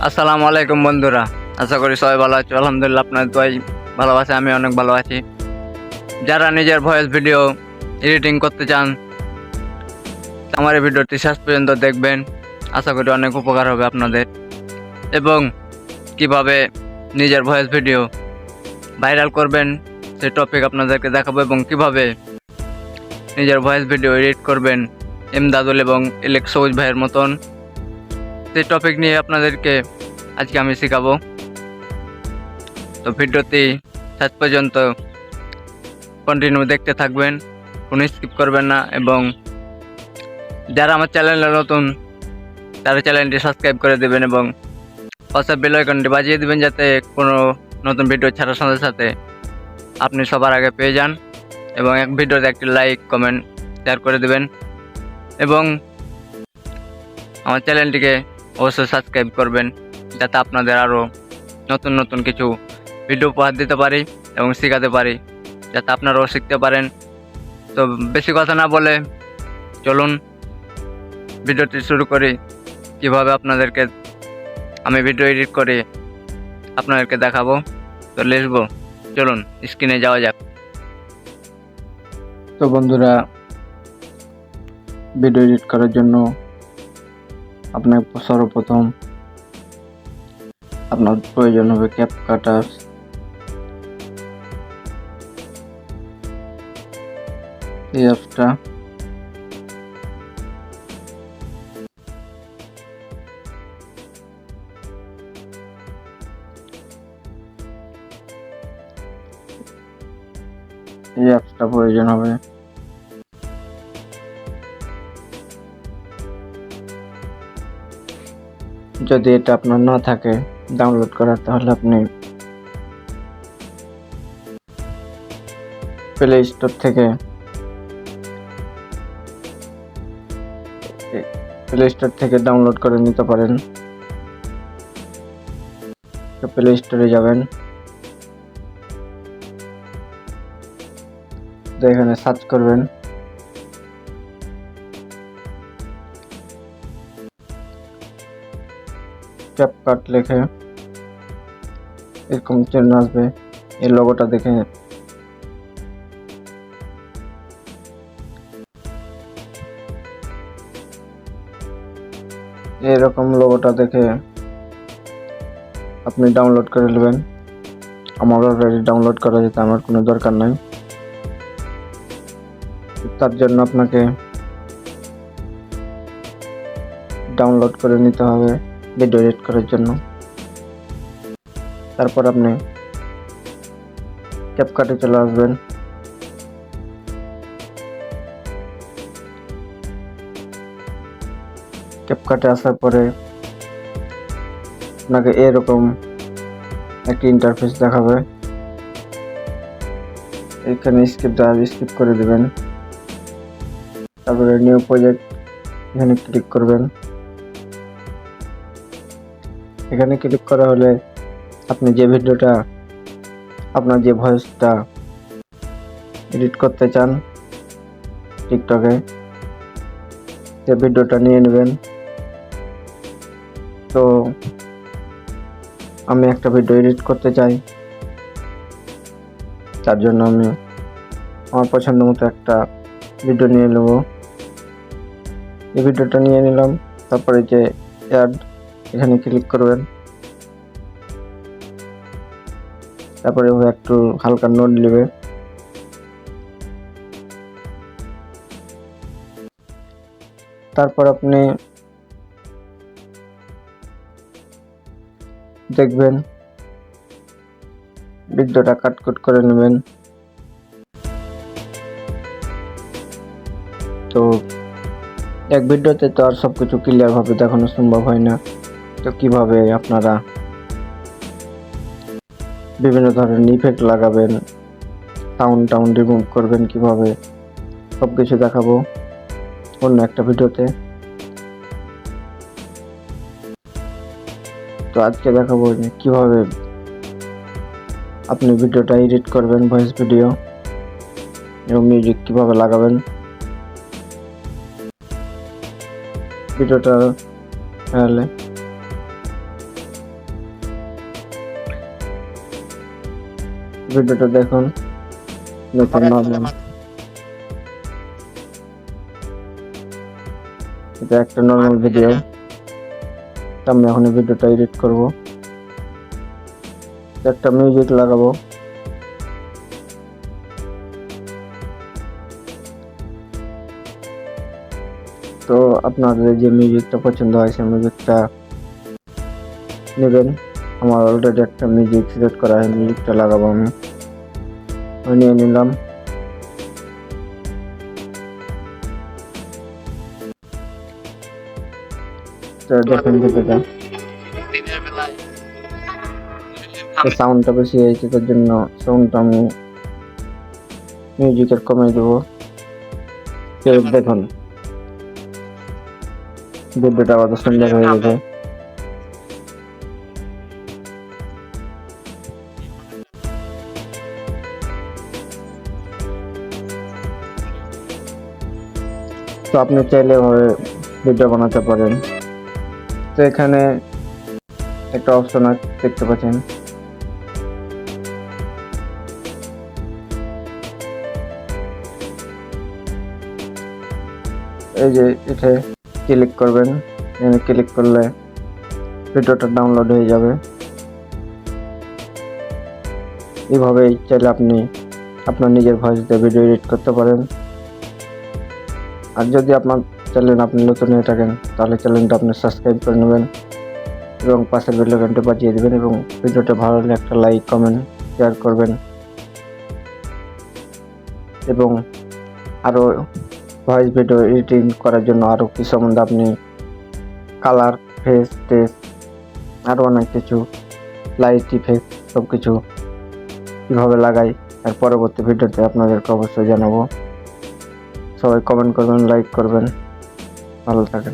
আসসালামু আলাইকুম বন্ধুরা, আশা করি সবাই ভালো আছো। আলহামদুলিল্লাহ, আপনার দোয়ায় ভালো আছে, আমি অনেক ভালো আছি। যারা নিজের ভয়েস ভিডিও এডিটিং করতে চান, আমার এই ভিডিওটি শেষ পর্যন্ত দেখবেন। আশা করি অনেক উপকার হবে আপনাদের। এবং কিভাবে নিজের ভয়েস ভিডিও ভাইরাল করবেন সেই টপিক আপনাদেরকে দেখাবো, এবং কিভাবে নিজের ভয়েস ভিডিও এডিট করবেন এমদাদুল এবং ইলেক সবুজ ভাইয়ের মতন, সেই টপিক নিয়ে আপনাদেরকে আজকে আমি শেখাবো। তো ভিডিওটি শেষ পর্যন্ত কন্টিনিউ দেখতে থাকবেন, কোনো স্কিপ করবেন না। এবং যারা আমার চ্যানেলে নতুন, তারা চ্যানেলটি সাবস্ক্রাইব করে দেবেন এবং পাশে বেল আইকনটি বাজিয়ে দেবেন, যাতে কোনো নতুন ভিডিও ছাড়ার সাথে সাথে আপনি সবার আগে পেয়ে যান। এবং এক ভিডিওতে একটি লাইক, কমেন্ট, শেয়ার করে দেবেন। এবং আমার চ্যানেলটিকে অবশ্যই সাবস্ক্রাইব করবেন, যাতে আপনাদের আরও নতুন নতুন কিছু ভিডিও উপহার দিতে পারি এবং শেখাতে পারি, যাতে আপনারাও শিখতে পারেন। তো বেশি কথা না বলে চলুন ভিডিওটি শুরু করি। কিভাবে আপনাদেরকে আমি ভিডিও এডিট করে আপনাদেরকে দেখাবো। তো লিখবো, চলুন স্ক্রিনে যাওয়া যাক। তো বন্ধুরা, ভিডিও এডিট করার জন্য আপনার সর্বপ্রথম আপনার প্রয়োজন হবে ক্যাপকাট এই অ্যাপসটা। এই অ্যাপসটা প্রয়োজন হবে। যদি এটা আপনার না থাকে ডাউনলোড করা, তাহলে আপনি প্লে স্টোর থেকে ডাউনলোড করে নিতে পারেন। প্লে স্টোরে যাবেন, তো এখানে সার্চ করবেন ক্যাপকাট লিখে, এরকম চিহ্ন আসবে। এই লোগোটা দেখে এরকম লোগোটা দেখে আপনি ডাউনলোড করে নেবেন। আমার অলরেডি ডাউনলোড করা যেতে আমার কোনো দরকার নাই। তার জন্য আপনাকে ডাউনলোড করে নিতে হবে ভিডিও এডিট করার জন্য। তারপর আপনি ক্যাপকাটে চলে আসবেন। ক্যাপকাটে আসার পরে আপনাকে এরকম একটি ইন্টারফেস দেখাবে। এখানে স্কিপ করে দিবেন। তারপরে নিউ প্রজেক্ট এখানে ক্লিক করবেন। এখানে ক্লিক করা হলে আপনি যে ভিডিওটা, আপনার যে ভয়েসটা এডিট করতে চান টিকটকে, সে ভিডিওটা নিয়ে নেবেন। তো আমি একটা ভিডিও এডিট করতে চাই, তার জন্য আমি আমার পছন্দ মতো একটা ভিডিও নিয়ে নেব। এই ভিডিওটা নিয়ে নিলাম। তারপরে যে অ্যাড, এখানে ক্লিক করবেন। তারপরে একটু হালকা নোট নেবে। তারপর আপনি দেখবেন ভিডিওটা কাট করে নেবেন। তো এক ভিডিওতে তো আর সবকিছু ক্লিয়ার ভাবে দেখানো সম্ভব হয় না। তো কিভাবে আপনারা বিভিন্ন ধরনের ইফেক্ট লাগাবেন, সাউন্ড রিমুভ করবেন, কিভাবে সবকিছু দেখাবো অন্য একটা ভিডিওতে। তো আজকে দেখাবো যে কিভাবে আপনি ভিডিওটা এডিট করবেন, ভয়েস ভিডিও এবং মিউজিক কিভাবে লাগাবেন। ভিডিওটা তাহলে ভিডিওটা দেখুন নর্মাল, এটা একটা নর্মাল ভিডিও। আমি এখন এই ভিডিওটা এডিট করব, একটা মিউজিক লাগাবো। তো আপনাদের যে মিউজিকটা পছন্দ হয় সেই মিউজিকটা নেবেন। আমার অলরেডি একটা মিউজিক সিলেক্ট করা হয়, মিউজিকটা লাগাবো আমি নিয়ে নিলাম। তো দেখেন ভিডিওটা সাউন্ডটা বেশি হয়েছে, তার জন্য সাউন্ডটা আমি মিউজিকের কমিয়ে দেবো। দেখুন ভিডিওটা কত সুন্দর হয়ে গেছে। তো আপনি চাইলে এভাবে ভিডিও বানাতে পারেন। তো এখানে একটা অপশন আছে, দেখতে পাচ্ছেন, এই যে এটা ক্লিক করবেন। এখানে ক্লিক করলে ভিডিওটা ডাউনলোড হয়ে যাবে। এইভাবেই চাইলে আপনি আপনার নিজের ভয়েস দিয়ে ভিডিও এডিট করতে পারেন। আর যদি আপনার চ্যানেল আপনি নতুন হয়ে থাকেন তাহলে চ্যানেলটা আপনি সাবস্ক্রাইব করে নেবেন এবং পাশের বেল আইকনটা বাজিয়ে দেবেন এবং ভিডিওটা ভালো লাগলে একটা লাইক কমেন্ট শেয়ার করবেন। এবং আরও ভয়েস ভিডিও এডিটিং করার জন্য আরও কি সম্বন্ধে আপনি কালার, ফেস, টেক্সট, আরও অনেক কিছু, লাইট ইফেক্ট সব কিছু কীভাবে লাগাই আর পরবর্তী ভিডিওতে আপনাদেরকে অবশ্যই জানাবো। সবাই কমেন্ট করবেন, লাইক করবেন, ভালো থাকেন।